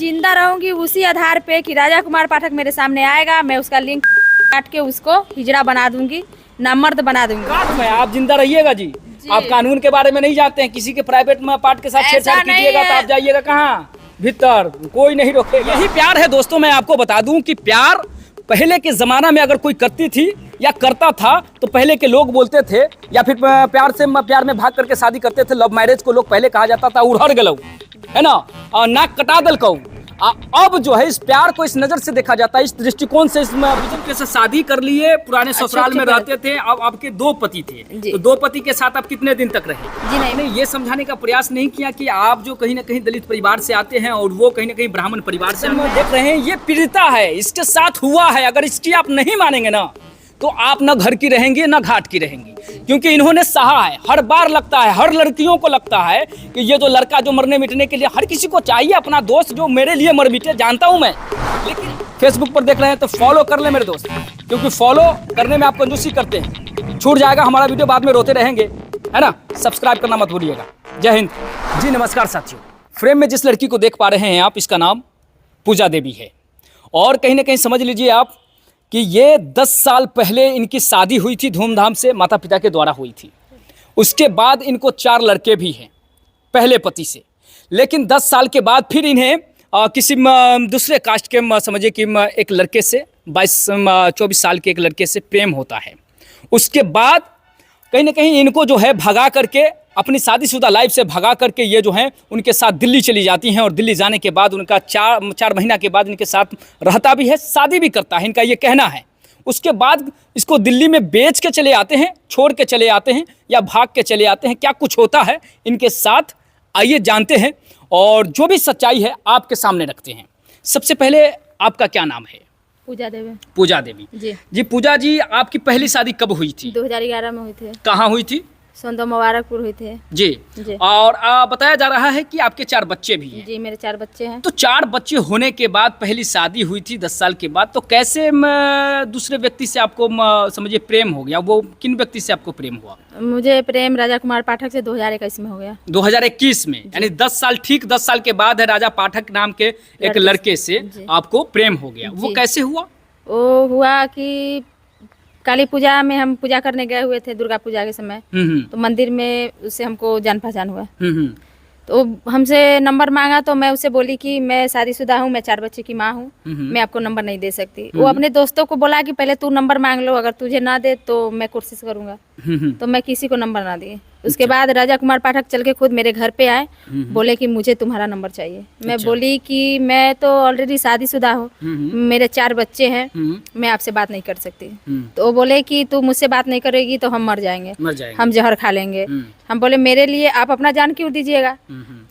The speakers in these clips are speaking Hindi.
जिंदा रहूंगी उसी आधार पे कि राजा कुमार पाठक मेरे सामने आएगा, मैं उसका लिंक काट के उसको हिजड़ा बना दूंगी, नामर्द बना दूंगी। आप जिंदा रहिएगा जी। आप कानून के बारे में नहीं जानते हैं, किसी के प्राइवेट पार्ट के साथ छेड़छाड़ कीजिएगा तो आप जाइएगा कहाँ, भीतर, कोई नहीं रोकेगा। यही प्यार है दोस्तों। मैं आपको बता दूं कि प्यार पहले के जमाना में अगर कोई करती थी या करता था तो पहले के लोग बोलते थे, या फिर प्यार में भाग करके शादी करते थे। लव मैरिज को लोग पहले कहा जाता था उड़हर गलऊ, है ना, और नाक कटा दल कहू। अब जो है इस प्यार को इस नजर से देखा जाता है, इस दृष्टिकोण से। इसमें कैसे शादी कर लिए, पुराने ससुराल में रहते थे, अब आपके 2 पति थे, तो 2 पति के साथ आप कितने दिन तक रहे? जी नहीं, ये समझाने का प्रयास नहीं किया कि आप जो कहीं ना कहीं दलित परिवार से आते हैं और वो कहीं ना कहीं ब्राह्मण परिवार से देख रहे हैं, ये पीड़िता है, इसके साथ हुआ है। अगर इसकी आप नहीं मानेंगे ना तो आप न घर की रहेंगे न घाट की रहेंगी, क्योंकि इन्होंने सहा है। हर बार लगता है, हर लड़कियों को लगता है कि ये जो लड़का जो मरने मिटने के लिए, हर किसी को चाहिए अपना दोस्त जो मेरे लिए मर मिटे, जानता हूं मैं। लेकिन फेसबुक पर देख रहे हैं तो फॉलो कर ले मेरे दोस्त, क्योंकि फॉलो करने में आप कंजूसी करते हैं। छूट जाएगा हमारा वीडियो, बाद में रोते रहेंगे, है ना। सब्सक्राइब करना मत भूलिएगा। जय हिंद जी। नमस्कार साथियों, फ्रेम में जिस लड़की को देख पा रहे हैं आप, इसका नाम पूजा देवी है। और कहीं ना कहीं समझ लीजिए आप कि ये 10 साल पहले इनकी शादी हुई थी, धूमधाम से माता पिता के द्वारा हुई थी। उसके बाद इनको 4 लड़के भी हैं पहले पति से। लेकिन 10 साल के बाद फिर इन्हें किसी दूसरे कास्ट के समझिए कि एक लड़के से 22-24 साल के एक लड़के से प्रेम होता है। उसके बाद कहीं ना कहीं इनको जो है भगा करके, अपनी शादीशुदा लाइफ से भगा करके ये जो हैं उनके साथ दिल्ली चली जाती हैं। और दिल्ली जाने के बाद उनका 4 महीना के बाद इनके साथ रहता भी है, शादी भी करता है, इनका ये कहना है। उसके बाद इसको दिल्ली में बेच के चले आते हैं, छोड़ के चले आते हैं या भाग के चले आते हैं। क्या कुछ होता है इनके साथ, आइए जानते हैं और जो भी सच्चाई है आपके सामने रखते हैं। सबसे पहले आपका क्या नाम है? पूजा देवी। पूजा देवी जी। पूजा जी, आपकी पहली शादी कब हुई थी? 2011 में हुई थी। कहाँ हुई थी? सोंदो मुबारकपुर हुई थे जी। और बताया जा रहा है कि आपके 4 बच्चे भी हैं। जी, मेरे 4 बच्चे हैं। तो 4 बच्चे होने के बाद पहली शादी हुई थी 10 साल के बाद, तो कैसे दूसरे व्यक्ति से आपको समझिए प्रेम हो गया? वो किन व्यक्ति से आपको प्रेम हुआ? मुझे प्रेम राजा कुमार पाठक से 2021 में हो गया। 2021 में, यानी 10 साल, ठीक 10 साल के बाद है राजा पाठक नाम के एक लड़के से आपको प्रेम हो गया। वो कैसे हुआ? वो हुआ कि काली पूजा में हम पूजा करने गए हुए थे, दुर्गा पूजा के समय। तो मंदिर में उससे हमको जान पहचान हुआ। तो हमसे नंबर मांगा, तो मैं उसे बोली कि मैं शादीशुदा हूँ, मैं 4 बच्चे की माँ हूँ, मैं आपको नंबर नहीं दे सकती। वो अपने दोस्तों को बोला कि पहले तू नंबर मांग लो, अगर तुझे ना दे तो मैं कोशिश करूंगा। तो मैं किसी को नंबर ना दिए। उसके बाद राजा कुमार पाठक चल के खुद मेरे घर पे आए, बोले कि मुझे तुम्हारा नंबर चाहिए। मैं बोली कि मैं तो ऑलरेडी शादीशुदा हूँ, मेरे 4 बच्चे हैं, मैं आपसे बात नहीं कर सकती। तो वो बोले कि तू मुझसे बात नहीं करेगी तो हम मर जाएंगे, हम जहर खा लेंगे। हम बोले मेरे लिए आप अपना जान क्यों दीजिएगा?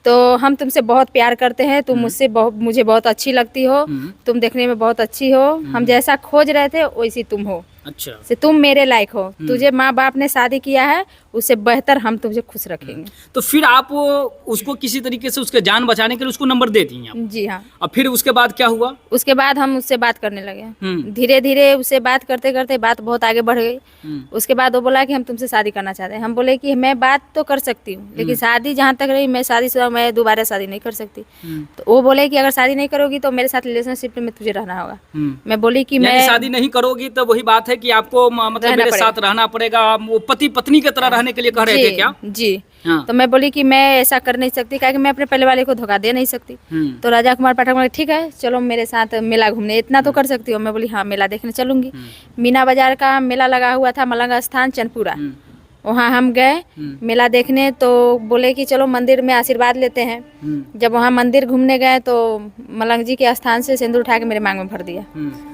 तो हम तुमसे बहुत प्यार करते हैं, तुम मुझे बहुत अच्छी लगती हो, तुम देखने में बहुत अच्छी हो, हम जैसा खोज रहे थे वैसी तुम हो। अच्छा, से तुम मेरे लायक हो, तुझे माँ बाप ने शादी किया है, उससे बेहतर हम तुझे खुश रखेंगे। तो फिर आप उसको किसी तरीके से उसके जान बचाने के लिए उसको नंबर दे दी आप? जी हाँ। और फिर उसके बाद क्या हुआ? उसके बाद हम उससे बात करने लगे, धीरे धीरे उससे बात करते करते बात बहुत आगे बढ़ गई। उसके बाद वो बोला कि हम तुमसे शादी करना चाहते हैं। हम बोले कि मैं बात तो कर सकती हूँ, लेकिन शादी जहाँ तक रही, मैं शादीशुदा, मैं दोबारा शादी नहीं कर सकती। तो वो बोले कि अगर शादी नहीं करोगी तो मेरे साथ रिलेशनशिप में तुझे रहना होगा। मैं बोली कि मैं शादी नहीं करोगी तो वही बात है कि आपको मतलब मेरे साथ रहना पड़ेगा। वो पति पत्नी की तरह रहने के लिए कह रहे थे क्या? जी हाँ। तो मैं बोली कि मैं ऐसा कर नहीं सकती, क्योंकि मैं अपने पहले वाले को धोखा दे नहीं सकती। तो राजा कुमार पाठक बोले ठीक है चलो मेरे साथ मेला घूमने, इतना तो कर सकती हो। मैं बोली हाँ, मेला देखने चलूंगी। मीना बाजार का मेला लगा हुआ था, मलंग स्थान चनपुरा, वहाँ हम गए मेला देखने। तो बोले कि चलो मंदिर में आशीर्वाद लेते हैं। जब वहाँ मंदिर घूमने गए तो मलंग जी के स्थान से सिंदूर उठा के मेरे मांग में भर दिया।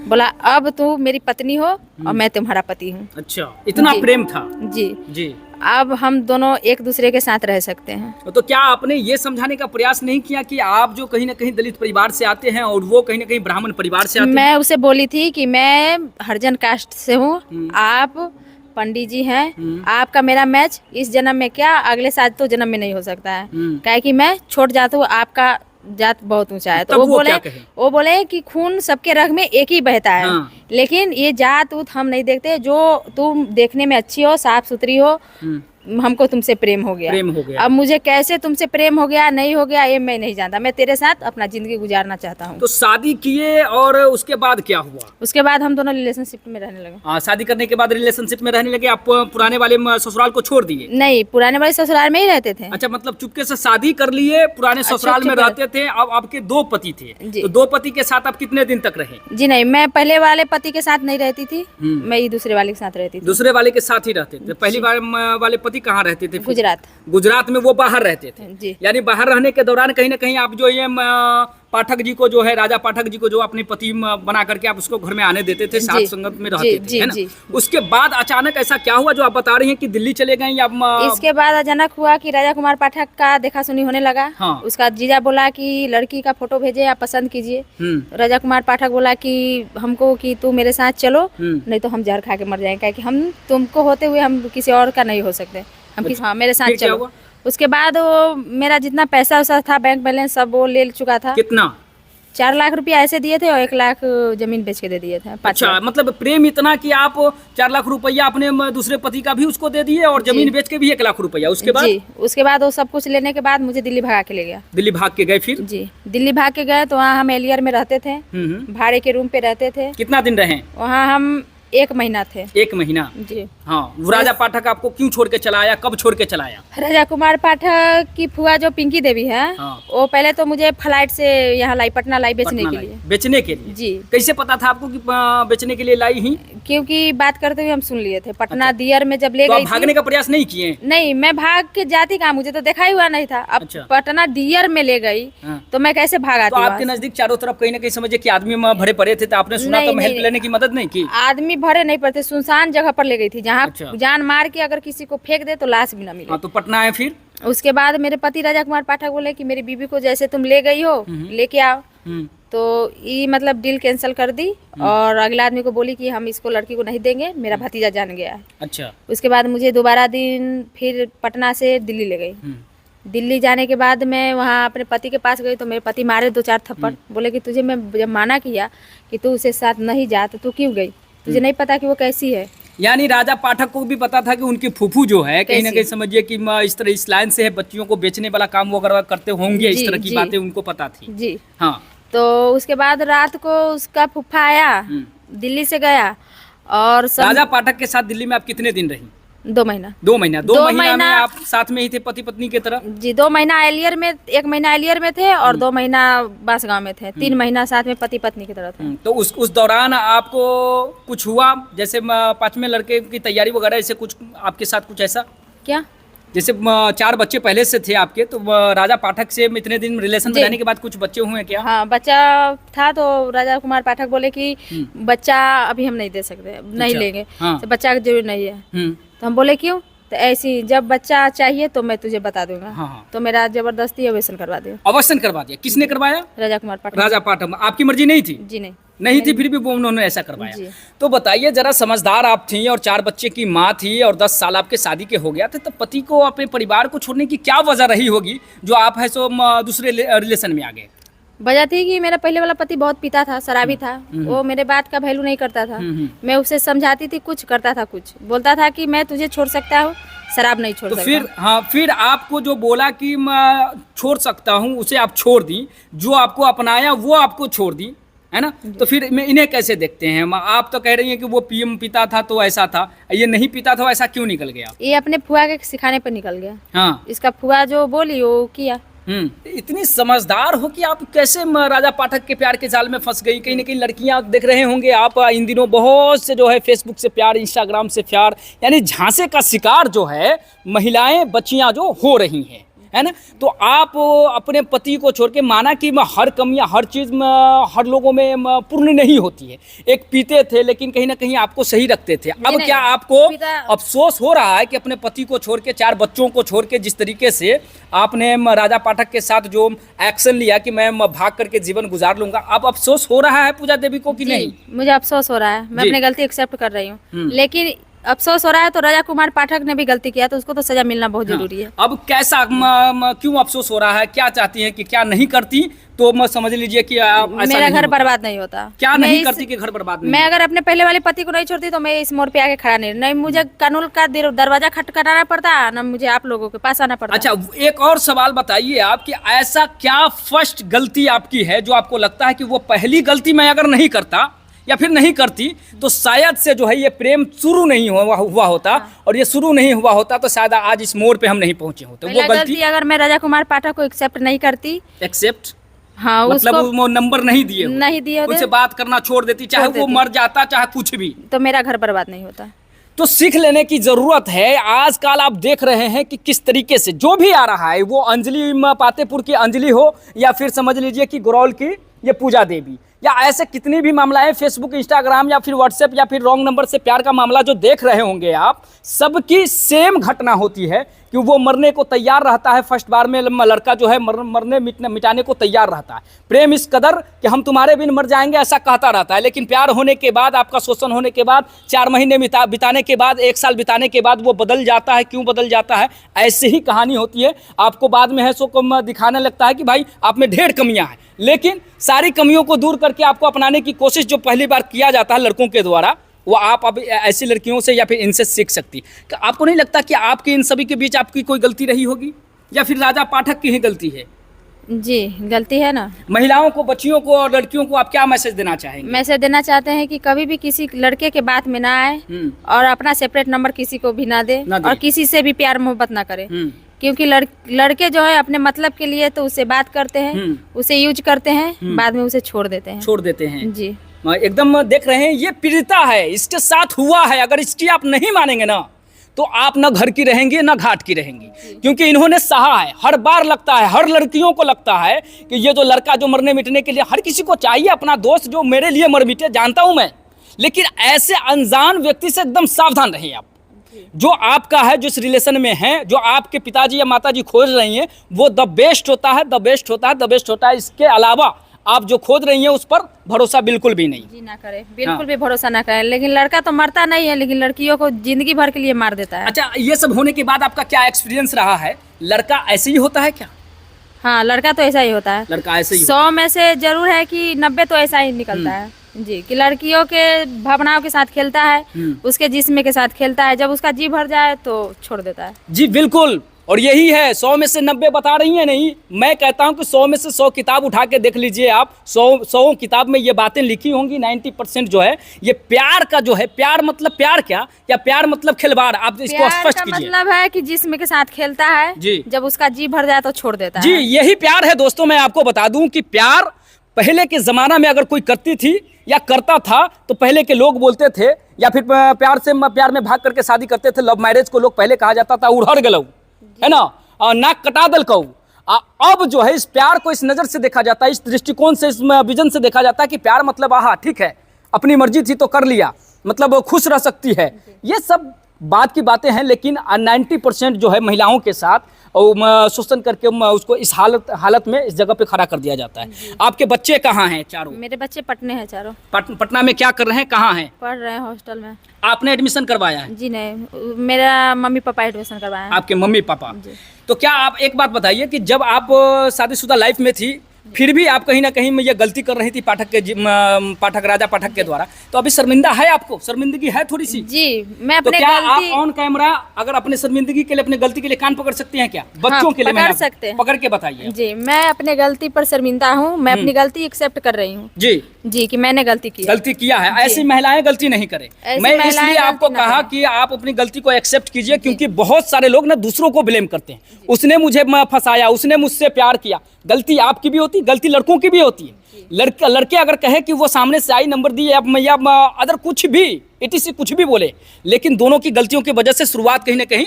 बोला अब तू मेरी पत्नी हो और मैं तुम्हारा पति हूँ। अच्छा, इतना प्रेम था? जी जी। अब हम दोनों एक दूसरे के साथ रह सकते हैं। तो क्या आपने ये समझाने का प्रयास नहीं किया कि आप जो कहीं ना कहीं दलित परिवार से आते हैं और वो कहीं ना कहीं ब्राह्मण परिवार से आते हैं? मैं उसे बोली थी कि मैं हरिजन कास्ट से हूँ, आप पंडित जी हैं, आपका मेरा मैच इस जन्म में क्या अगले साल तो जन्म में नहीं हो सकता है, क्या कि मैं छोट जात हूँ, आपका जात बहुत ऊंचा है। तो वो बोले कि खून सबके रग में एक ही बहता है। हाँ। लेकिन ये जात उत हम नहीं देखते, जो तुम देखने में अच्छी हो, साफ सुथरी हो, हमको तुमसे प्रेम हो गया। प्रेम हो गया। अब मुझे कैसे तुमसे प्रेम हो गया नहीं हो गया ये मैं नहीं जानता, मैं तेरे साथ अपना जिंदगी गुजारना चाहता हूँ। तो शादी किए और उसके बाद क्या हुआ? उसके बाद हम दोनों रिलेशनशिप में रहने लगे। शादी करने के बाद रिलेशनशिप में रहने लगे, आप पुराने वाले ससुराल को छोड़ दिए? नहीं, पुराने वाले ससुराल में ही रहते थे। अच्छा, मतलब चुपके से शादी कर लिए, पुराने ससुराल में रहते थे। अब आपके 2 पति थे, तो 2 पति के साथ आप कितने दिन तक रहे? जी नहीं, मैं पहले वाले पति के साथ नहीं रहती थी, मैं ही दूसरे वाले के साथ रहती थी। दूसरे वाले के साथ ही रहते थे। पहली बार वाले पति कहाँ रहते थे? गुजरात। गुजरात में वो बाहर रहते थे जी। यानी बाहर रहने के दौरान कहीं ना कहीं आप जो ये पाठक जी को जो है, राजा पाठक जी को जो अपने पति बना करके आप उसको घर में आने देते थे, साथ संगत में रहते थे, है ना? उसके बाद अचानक ऐसा क्या हुआ जो आप बता रही हैं कि दिल्ली चले गए या? इसके बाद अचानक हुआ कि राजा कुमार पाठक का देखा सुनी होने लगा। हाँ। उसका जीजा बोला कि लड़की का फोटो भेजे आप पसंद कीजिए। राजा कुमार पाठक बोला कि हमको कि तू मेरे साथ चलो, नहीं तो हम जहर खा के मर जाएंगे, कि हम तुमको होते हुए हम किसी और का नहीं हो सकते, हम किसी, हाँ मेरे साथ चलो। उसके बाद वो मेरा जितना पैसा वैसा था, बैंक बैलेंस सब वो ले चुका था। कितना? 4 लाख रुपया ऐसे दिए थे और 1 लाख जमीन बेच के दे दिए थे। अच्छा, मतलब प्रेम इतना कि आप 4 लाख रुपया अपने दूसरे पति का भी उसको दे दिए और जमीन बेच के भी 1 लाख रुपया। उसके बाद? जी, उसके बाद वो सब कुछ लेने के बाद मुझे दिल्ली भगा के ले गया। दिल्ली भाग के गए फिर? जी, दिल्ली भाग के गए तो वहाँ हम एलियर में रहते थे, भाड़े के रूम पे रहते थे। कितना दिन रहे वहाँ? हम 1 महीना थे। 1 महीना? जी हाँ। राजा पाठक आपको क्यों छोड़ के चला आया, कब छोड़ के चला आया? राजा कुमार पाठक की फुआ जो पिंकी देवी है, हाँ। वो पहले तो मुझे फ्लाइट से यहाँ लाई, पटना लाई बेचने के लिए। बेचने के लिए? जी। कैसे पता था आपको कि बेचने के लिए लाई ही? क्योंकि बात करते हुए हम सुन लिए थे। पटना दियर में जब ले गई, भागने का प्रयास नहीं किए? नहीं, मैं भाग के जाती कहाँ, मुझे तो देखा ही हुआ नहीं था। अब पटना दियर में ले गई तो मैं कैसे भागा? तो आपके नजदीक चारों तरफ कहीं ना कहीं समझिए कि आदमी भरे पड़े थे, तो आपने सुना तो हेल्प लेने की मदद नहीं की? आदमी भरे नहीं पड़ते, सुनसान जगह पर ले गई थी जहाँ जान मार के अगर किसी को फेंक दे तो लाश भी ना मिले। हाँ, तो पटना आए फिर? उसके बाद मेरे पति राजा कुमार पाठक बोले कि मेरी बीबी को जैसे तुम ले गई हो लेके आओ। तो ये मतलब डील कैंसिल कर दी और अगले आदमी को बोली कि हम इसको लड़की को नहीं देंगे, मेरा भतीजा जान गया है। अच्छा। उसके बाद मुझे दोबारा दिन फिर पटना से दिल्ली ले गई। दिल्ली जाने के बाद मैं वहाँ अपने पति के पास गई तो मेरे पति मारे 2-4 थप्पड़। बोले कि तुझे मैं जब माना किया कि तू उसके साथ नहीं जा तो तू क्यों गई, तुझे नहीं पता कि वो कैसी है? यानी राजा पाठक को भी पता था कि उनकी फूफू जो है कहीं ना कहीं समझिए कि इस तरह इस लाइन से है, बच्चियों को बेचने वाला काम वो करते होंगे, इस तरह की बातें उनको पता थी। जी हाँ। तो उसके बाद रात को उसका फूफा आया, दिल्ली से गया और राजा पाठक के साथ दिल्ली में आप कितने दिन रही? 2 महीना। 2 महीना? 2 महीना में आप साथ में ही थे पति पत्नी की तरह? जी, 2 महीना एलियर में, 1 महीना एलियर में थे और 2 महीना बांसगांव में थे। 3 महीना साथ में पति पत्नी की तरह थे। तो उस दौरान आपको कुछ हुआ, जैसे 5वें लड़के की तैयारी वगैरह, ऐसे कुछ आपके साथ कुछ ऐसा? क्या? जैसे 4 बच्चे पहले से थे आपके, तो राजा पाठक से इतने दिन रिलेशन में रहने के बाद कुछ बच्चे हुए क्या? हाँ, बच्चा था तो राजा कुमार पाठक बोले कि बच्चा अभी हम नहीं दे सकते, नहीं लेंगे। हाँ। तो बच्चा की जरूरत नहीं है। तो हम बोले क्यों? तो ऐसी जब बच्चा चाहिए तो मैं तुझे बता दूंगा। हाँ। तो मेरा जबरदस्ती अवसन करवा दिया। अवसन करवा दिया? किसने करवाया? राजा कुमार पाठक। राजा पाठक। आपकी मर्जी नहीं थी? जी नहीं थी, फिर भी वो उन्होंने ऐसा करवाया। तो बताइए जरा, समझदार आप थी और 4 बच्चे की माँ थी और 10 साल आपके शादी के हो गया थे, तो पति को अपने परिवार को छोड़ने की क्या वजह रही होगी जो आप है सो दूसरे रिलेशन में आ गए? वजह थी कि मेरा पहले वाला पति बहुत पीता था, शराबी था, वो मेरे बात का वैल्यू नहीं करता था। मैं उसे समझाती थी, कुछ करता था, कुछ बोलता था कि मैं तुझे छोड़ सकता हूँ, शराब नहीं छोड़ सकता। फिर हाँ, फिर आपको जो बोला कि मैं छोड़ सकता हूँ उसे आप छोड़ दी, जो आपको अपनाया वो आपको छोड़ दी, है ना? तो फिर इन्हें कैसे देखते हैं? आप तो कह रही हैं कि वो पीता था तो ऐसा था, ये नहीं पीता था, ऐसा क्यों निकल गया? ये अपने फुआ के सिखाने पर निकल गया। हाँ, इसका फुआ जो बोली वो किया। इतनी समझदार हो कि आप कैसे राजा पाठक के प्यार के जाल में फंस गई? कहीं ना कहीं लड़कियां देख रहे होंगे आप इन दिनों बहुत से जो है फेसबुक से प्यार, इंस्टाग्राम से प्यार, यानी झांसे का शिकार जो है महिलाएं, बच्चियां जो हो रही हैं, है ना? तो आप अपने पति को छोड़ के, माना कि हर कमियां, हर चीज़ हर लोगों में पूर्ण नहीं होती है, एक पीते थे लेकिन कहीं ना कहीं आपको सही रखते थे। अब क्या आपको अफसोस हो रहा है कि अपने पति को छोड़ के, 4 बच्चों को छोड़ के, जिस तरीके से आपने राजा पाठक के साथ जो एक्शन लिया कि मैं भाग करके जीवन गुजार लूंगा, अब अफसोस हो रहा है पूजा देवी को कि नहीं? मुझे अफसोस हो रहा है, मैं अपनी गलती एक्सेप्ट कर रही हूँ, लेकिन अफसोस हो रहा है, तो राजा कुमार पाठक ने भी गलती किया, तो उसको तो सजा मिलना बहुत जरूरी है। अब कैसा क्यों अफसोस हो रहा है, क्या चाहती हैं कि क्या नहीं करती तो मैं समझ लीजिए कि ऐसा मेरा नहीं घर होता। बर्बाद नहीं होता। क्या मैं नहीं इस- करती कि घर बर्बाद नहीं मैं अगर अपने पहले वाले पति को नहीं छोड़ती तो मैं इस मोड़ पे आके खड़ा नहीं मुझे कानून का दरवाजा खटखटाना पड़ता, ना मुझे आप लोगों के पास आना पड़ता। अच्छा, एक और सवाल बताइए आप कि ऐसा क्या फर्स्ट गलती आपकी है जो आपको लगता है कि वो पहली गलती मैं अगर नहीं करता या फिर नहीं करती तो शायद से जो है ये प्रेम शुरू नहीं हुआ होता, और ये शुरू नहीं हुआ होता तो शायद आज इस मोड़ पे हम नहीं पहुंचे होते। पहला वो गलती गलती अगर मैं राजा कुमार पाठक को एक्सेप्ट नहीं करती, एक्सेप्ट हाँ मतलब उसको वो नंबर नहीं दिए नहीं दिए होते, उनसे बात करना छोड़ देती, चाहे छोड़ वो देती। मर जाता चाहे कुछ भी, तो मेरा घर बर्बाद नहीं होता। तो सीख लेने की जरूरत है। आजकल आप देख रहे हैं कि किस तरीके से जो भी आ रहा है, वो अंजलि पातेपुर की अंजलि हो या फिर समझ लीजिए कि गुरौल की ये पूजा देवी, या ऐसे कितनी भी मामला है फेसबुक, इंस्टाग्राम या फिर व्हाट्सएप या फिर रॉन्ग नंबर से प्यार का मामला जो देख रहे होंगे आप, सबकी सेम घटना होती है कि वो मरने को तैयार रहता है। फर्स्ट बार में लड़का जो है मरने मिटाने को तैयार रहता है। प्रेम इस कदर कि हम तुम्हारे बिन मर जाएंगे ऐसा कहता रहता है, लेकिन प्यार होने के बाद, आपका शोषण होने के बाद, 4 महीने बिताने के बाद, 1 साल बिताने के बाद वो बदल जाता है। क्यों बदल जाता है, ऐसे ही कहानी होती है। आपको बाद में है सो को दिखाने लगता है कि भाई आप में ढेर कमियां हैं, लेकिन सारी कमियों को दूर करके आपको अपनाने की कोशिश जो पहली बार किया जाता है लड़कों के द्वारा, वो आप अब ऐसी लड़कियों से या फिर इनसे सीख सकती। आपको नहीं लगता कि आपकी इन सभी के बीच आपकी कोई गलती रही होगी, या फिर राजा पाठक की ही गलती है? जी गलती है ना। महिलाओं को, बच्चियों को और लड़कियों को आप क्या मैसेज देना चाहेंगे? मैसेज देना चाहते हैं कि कभी भी किसी लड़के के बात में ना आए, और अपना सेपरेट नंबर किसी को भी ना दे, और किसी से भी प्यार मोहब्बत ना करे, क्योंकि लड़के जो है अपने मतलब के लिए तो उससे बात करते हैं, उसे यूज करते हैं, बाद में उसे छोड़ देते हैं। जी एकदम देख रहे हैं, ये पीड़िता है, इसके साथ हुआ है। अगर इसकी आप नहीं मानेंगे ना तो आप ना घर की रहेंगे ना घाट की रहेंगी, क्योंकि इन्होंने सहा है। हर बार लगता है, हर लड़कियों को लगता है कि ये जो लड़का जो मरने मिटने के लिए, हर किसी को चाहिए अपना दोस्त जो मेरे लिए मर मिटे, जानता हूं मैं, लेकिन ऐसे अनजान व्यक्ति से एकदम सावधान रहिए आप। जो आपका है, जिस रिलेशन में है, जो आपके पिताजी या माताजी खोज रही हैं, वो द बेस्ट होता है, द बेस्ट होता है, द बेस्ट होता है। इसके अलावा आप जो खोज रही हैं उस पर भरोसा बिल्कुल भी नहीं। जी ना करें, बिल्कुल भी भरोसा ना करें। लेकिन लड़का तो मरता नहीं है, लेकिन लड़कियों को जिंदगी भर के लिए मार देता है। अच्छा, ये सब होने के बाद आपका क्या एक्सपीरियंस रहा है? लड़का ऐसे ही होता है क्या? हाँ, लड़का तो ऐसा ही होता है। लड़का ऐसे ही 100 में से जरूर है कि 90 तो ऐसा ही निकलता है जी, कि लड़कियों के भावनाओं के साथ खेलता है, उसके जिस्म के साथ खेलता है, जब उसका जी भर जाए तो छोड़ देता है। जी बिल्कुल, और यही है। 100 में से 90 बता रही हैं, नहीं, मैं कहता हूं कि 100 में से 100 किताब उठा के देख लीजिए आप, 100 किताब में ये बातें लिखी होंगी। 90% जो है ये प्यार का जो है, प्यार मतलब प्यार क्या, या प्यार मतलब खिलवाड़, आप इसको स्पष्ट कीजिए। मतलब है कि जिस्म के साथ खेलता है जी, जब उसका जी भर जाए तो छोड़ देता जी, है। यही प्यार है दोस्तों। मैं आपको बता दूं कि प्यार पहले के जमाना में अगर कोई करती थी या करता था तो पहले के लोग बोलते थे, या फिर प्यार में भाग करके शादी करते थे। लव मैरिज को लोग पहले कहा जाता था उड़हर गलऊ, है ना, नाक कटा दल कहू। अब जो है इस प्यार को इस नज़र से देखा जाता है, इस दृष्टिकोण से, इस विजन से देखा जाता है कि प्यार मतलब आहा ठीक है, अपनी मर्जी थी तो कर लिया, मतलब खुश रह सकती है। ये सब बात की बातें हैं, लेकिन 90% जो है महिलाओं के साथ शोषण करके उसको इस हालत में, इस जगह पे खड़ा कर दिया जाता है। आपके बच्चे कहाँ हैं चारों? मेरे बच्चे पटने हैं चारों। पटना में क्या कर रहे हैं, कहाँ हैं? पढ़ रहे हैं हॉस्टल में। आपने एडमिशन करवाया है? जी नहीं, मेरा मम्मी पापा एडमिशन करवाया है। आपके मम्मी पापा? तो क्या आप एक बात बताइए कि जब आप शादीशुदा लाइफ में थी, फिर भी आप कहीं ना कहीं में ये गलती कर रही थी राजा पाठक के द्वारा, तो अभी शर्मिंदा है आपको? शर्मिंदगी है थोड़ी सी? जी, मैं तो अपने क्या गलती... आप ऑन कैमरा अगर अपने शर्मिंदगी के लिए, अपने गलती के लिए कान पकड़ सकती हैं क्या? बच्चों के लिए पकड़ सकते हैं। पकड़ के बताइए। जी, मैं अपने गलती पर शर्मिंदा हूँ, मैं अपनी गलती एक्सेप्ट कर रही हूँ। जी जी, कि मैंने गलती किया है। ऐसी महिलाएं गलती नहीं करें। मैं इसलिए आपको कहा कि आप अपनी गलती को एक्सेप्ट कीजिए, क्योंकि बहुत सारे लोग ना दूसरों को ब्लेम करते हैं। उसने मुझे फंसाया, उसने मुझसे प्यार किया। गलती आपकी भी होती, गलती लड़कों की भी होती है। लड़के अगर कहे कि वो सामने से आई नंबर दी या अदर कुछ भी etc कुछ भी बोले, लेकिन दोनों की गलतियों की वजह से शुरुआत कहीं ना कहीं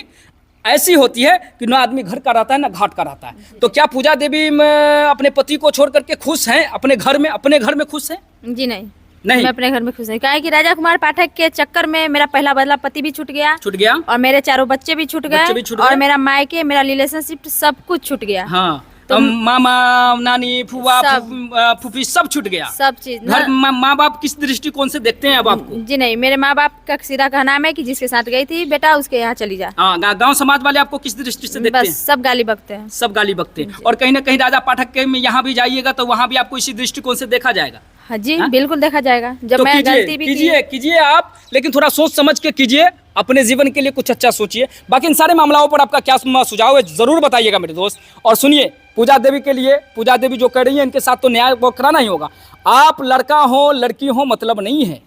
ऐसी होती है कि ना आदमी घर का रहता है ना घाट का रहता है। तो क्या पूजा देवी अपने पति को छोड़ करके खुश हैं? अपने घर में खुश हैं? जी नहीं, मैं अपने घर में खुश नहीं। कहा कि राजा कुमार पाठक के चक्कर में मेरा पहला बदला पति भी छूट गया, और मेरे चारों बच्चे भी छूट गए, और मेरा मायके, मेरा रिलेशनशिप सब कुछ छूट गया। हाँ, मामा नानी फुआ सब। फूफी सब छूट गया। सब चीज घर माँ बाप किस दृष्टिकोण से देखते हैं अब आपको? जी नहीं, मेरे माँ बाप का सीधा कहना है कि जिसके साथ गई थी बेटा उसके यहाँ चली जा। गांव समाज वाले आपको किस दृष्टि से देखते हैं? बस सब गाली बकते हैं। सब गाली बकते हैं। और कहीं ना कहीं राजा पाठक के में यहाँ भी जाइएगा तो वहाँ भी आपको इसी दृष्टिकोण से देखा जाएगा। हाँ जी, बिल्कुल देखा जाएगा। जब तो मैं गलती भी कीजिए आप, लेकिन थोड़ा सोच समझ के कीजिए, अपने जीवन के लिए कुछ अच्छा सोचिए। बाकी इन सारे मामलों पर आपका क्या सुझाव है जरूर बताइएगा मेरे दोस्त। और सुनिए, पूजा देवी के लिए, पूजा देवी जो कर रही है इनके साथ तो न्याय वो कराना ही होगा। आप लड़का हो लड़की हो मतलब नहीं है,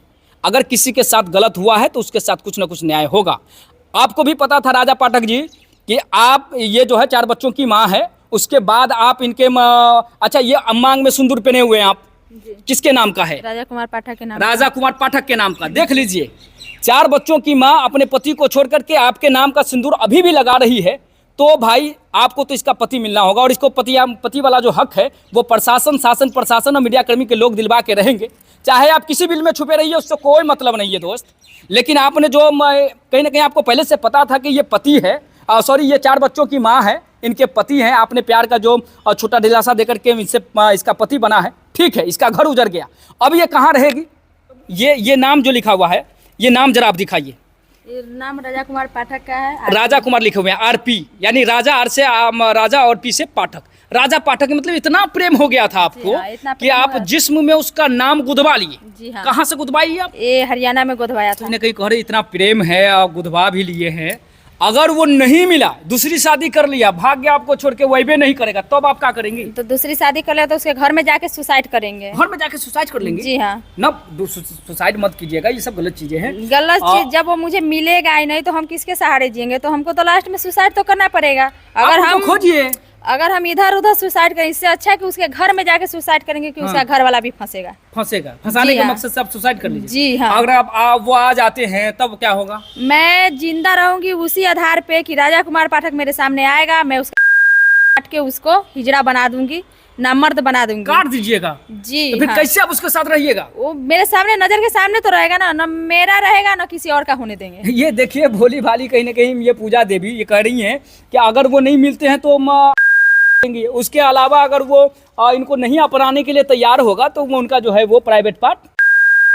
अगर किसी के साथ गलत हुआ है तो उसके साथ कुछ ना कुछ न्याय होगा। आपको भी पता था राजा पाठक जी कि आप ये जो है 4 बच्चों की माँ है, उसके बाद आप इनके अच्छा ये मांग में सिंदूर पहने हुए हैं आप, किसके नाम का है? राजा कुमार पाठक के नाम। राजा कुमार पाठक के नाम का। देख लीजिए, 4 बच्चों की माँ अपने पति को छोड़ करके आपके नाम का सिंदूर अभी भी लगा रही है, तो भाई आपको तो इसका पति मिलना होगा। और इसको पति वाला जो हक है वो प्रशासन, शासन प्रशासन और मीडिया कर्मी के लोग दिलवा के रहेंगे। चाहे आप किसी बिल में छुपे रहिए, उससे कोई मतलब नहीं है दोस्त। लेकिन आपने जो कहीं ना कहीं आपको पहले से पता था कि ये पति है, सॉरी ये 4 बच्चों की माँ है, इनके पति हैं, आपने प्यार का जो छोटा दिलासा देकर के इनसे इसका पति बना है, ठीक है, इसका घर उजड़ गया। अब ये कहाँ रहेगी? ये नाम जो लिखा हुआ है, ये नाम जरा आप दिखाइए। ये नाम राजा कुमार पाठक का है। राजा कुमार लिखे हुए हैं, RP, यानी राजा, आर से राजा और पी से पाठक। राजा पाठक मतलब इतना प्रेम हो गया था आपको कि आप जिस्म में उसका नाम गुदवा लिए। जी हाँ। कहाँ से गुदवाई आप? ये हरियाणा में गुदवाया था। कहीं कह रहे इतना प्रेम है और गुदवा भी लिए हैं। अगर वो नहीं मिला, दूसरी शादी कर लिया, भाग्य आपको छोड़ के वही भी नहीं करेगा, तब तो आप क्या करेंगे? तो दूसरी शादी कर लिया तो उसके घर में जाके सुसाइड करेंगे। घर में जाके सुसाइड कर लेंगे? जी हाँ। ना, सुसाइड मत कीजिएगा, ये सब गलत चीजें हैं। गलत चीज जब वो मुझे मिलेगा ही नहीं तो हम किसके सहारे जिएंगे? तो हमको तो लास्ट में सुसाइड तो करना पड़ेगा। अगर हम इधर उधर सुसाइड करें, इससे अच्छा कि उसके घर में जाके सुसाइड करेंगे कि उसका घर वाला भी फंसेगा। फंसाने के मकसद से आप सुसाइड कर लीजिए। जी हाँ। अगर आप वो आ जाते हैं तब क्या होगा? मैं जिंदा रहूंगी उसी आधार पे कि राजा कुमार पाठक मेरे सामने आएगा, मैं उसका काट के उसको हिजड़ा बना दूंगी, ना मर्द बना दूंगी। काट दीजिएगा? जी तो फिर हाँ। कैसे आप उसके साथ रहिएगा? वो मेरे सामने, नजर के सामने तो रहेगा ना, ना मेरा रहेगा ना किसी और का होने देंगे। ये देखिए, भोली भाली कहीं ना कहीं ये पूजा देवी ये कह रही हैं कि अगर वो नहीं मिलते हैं तो उसके अलावा अगर वो इनको नहीं अपनाने के लिए तैयार होगा तो वो उनका जो है वो प्राइवेट पार्ट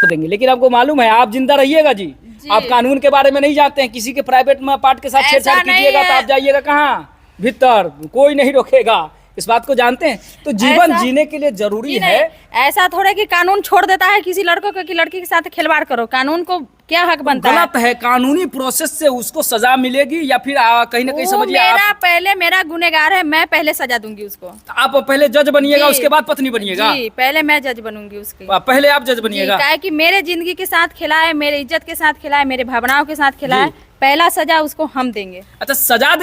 देंगे। लेकिन आपको मालूम है, आप जिंदा रहिएगा जी, आप कानून के बारे में नहीं जानते हैं। किसी के प्राइवेट पार्ट के साथ छेड़छाड़ कीजिएगा तो आप जाइएगा कहाँ? भीतर, कोई नहीं रोकेगा। इस बात को जानते हैं? तो जीवन जीने के लिए जरूरी है। ऐसा थोड़ा कि कानून छोड़ देता है किसी लड़कों को कि लड़की के साथ खिलवाड़ करो। कानून को क्या हक बनता है? गलत है। कानूनी प्रोसेस से उसको सजा मिलेगी या फिर कहीं ना कहीं समझिए मेरा गुनहगार है, मैं पहले सजा दूंगी उसको। आप पहले जज बनिएगा, उसके बाद पत्नी बनिएगा? जी, पहले मैं जज बनूंगी उसकी। पहले आप जज बनिएगा? क्या है कि मेरे जिंदगी के साथ खिला है, मेरे इज्जत के साथ खिला है, मेरे भावनाओं के साथ खिला है, पहला सजा उसको हम देंगे। अच्छा, सजा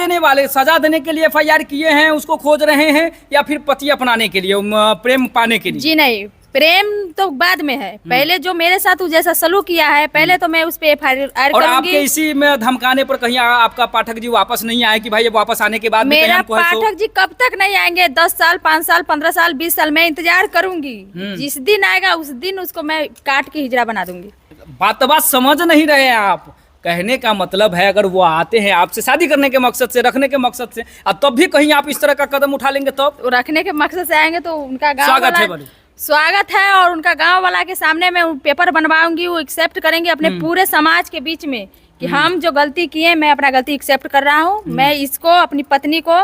देने के लिए FIR किए हैं, उसको खोज रहे हैं या फिर पति अपनाने के लिए, प्रेम पाने के लिए? जी नहीं, प्रेम तो बाद में है। पहले जो मेरे साथ जैसा सलूक किया है, पहले तो मैं उस पे FIR करूंगी। और आपके इसी में धमकाने पर कहीं आपका पाठक जी वापस नहीं आए कि भाई वापस आने के बाद मेरा पाठक जी कब तक नहीं आएंगे? 10 साल, 5 साल, 15 साल, 20 साल मैं इंतजार करूंगी। जिस दिन आएगा उस दिन उसको मैं काट के हिजड़ा बना दूंगी। बात समझ नहीं रहे आप। कहने का मतलब है, अगर वो आते हैं आपसे शादी करने के मकसद से, रखने के मकसद से, तब भी कहीं आप इस तरह का कदम उठा लेंगे तब? तो रखने के मकसद से आएंगे तो उनका स्वागत है और उनका गांव वाला के सामने मैं पेपर बनवाऊंगी, वो एक्सेप्ट करेंगे अपने पूरे समाज के बीच में कि हम जो गलती किए, मैं अपना गलती एक्सेप्ट कर रहा हूँ। मैं इसको, अपनी पत्नी को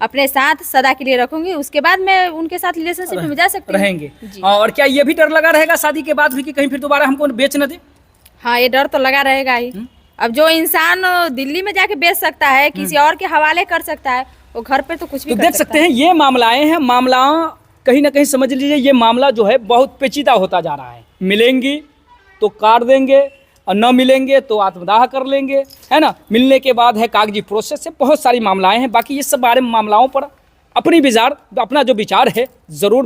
अपने साथ सदा के लिए रखूंगी। उसके बाद मैं उनके साथ रिलेशनशिप में जा सकती रहेंगे। और क्या ये भी डर लगा रहेगा शादी के बाद भी कि कहीं फिर दोबारा हमको बेच न दे? हाँ, ये डर तो लगा रहेगा ही। अब जो इंसान दिल्ली में जाके बेच सकता है, किसी और के हवाले कर सकता है, वो घर पे तो कुछ भी देख सकते हैं। ये मामलाएं हैं, मामला कहीं ना कहीं समझ लीजिए, ये मामला जो है बहुत पेचीदा होता जा रहा है। मिलेंगी तो काट देंगे और न मिलेंगे तो आत्मदाह कर लेंगे, है ना। मिलने के बाद है कागजी प्रोसेस से, बहुत सारी मामलाएं हैं। बाकी ये सब बारे में मामलाओं पर अपना जो विचार है ज़रूर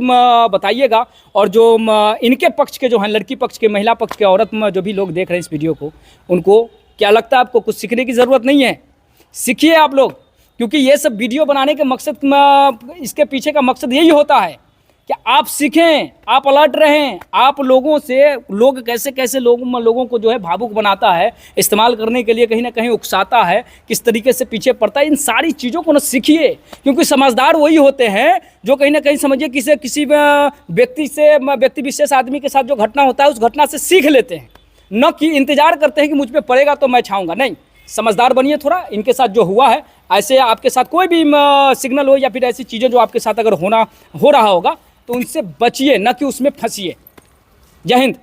बताइएगा। और जो इनके पक्ष के जो हैं, लड़की पक्ष के, महिला पक्ष के, औरत में जो भी लोग देख रहे हैं इस वीडियो को, उनको क्या लगता है? आपको कुछ सीखने की ज़रूरत नहीं है, सीखिए आप लोग। क्योंकि ये सब वीडियो बनाने के मकसद, इसके पीछे का मकसद यही होता है कि आप सीखें, आप अलर्ट रहें, आप लोगों से, लोग कैसे कैसे लोगों को जो है भावुक बनाता है, इस्तेमाल करने के लिए कहीं ना कहीं उकसाता है, किस तरीके से पीछे पड़ता है, इन सारी चीज़ों को ना सीखिए। क्योंकि समझदार वही होते हैं जो कहीं ना कहीं समझिए किसी व्यक्ति विशेष आदमी के साथ जो घटना होता है उस घटना से सीख लेते हैं, न कि इंतजार करते हैं कि मुझ पर पड़ेगा तो मैं छाऊँगा। नहीं, समझदार बनिए थोड़ा। इनके साथ जो हुआ है, ऐसे आपके साथ कोई भी सिग्नल हो या फिर ऐसी चीज़ें जो आपके साथ अगर हो रहा होगा तो उनसे बचिए, न कि उसमें फंसिए। जय हिंद।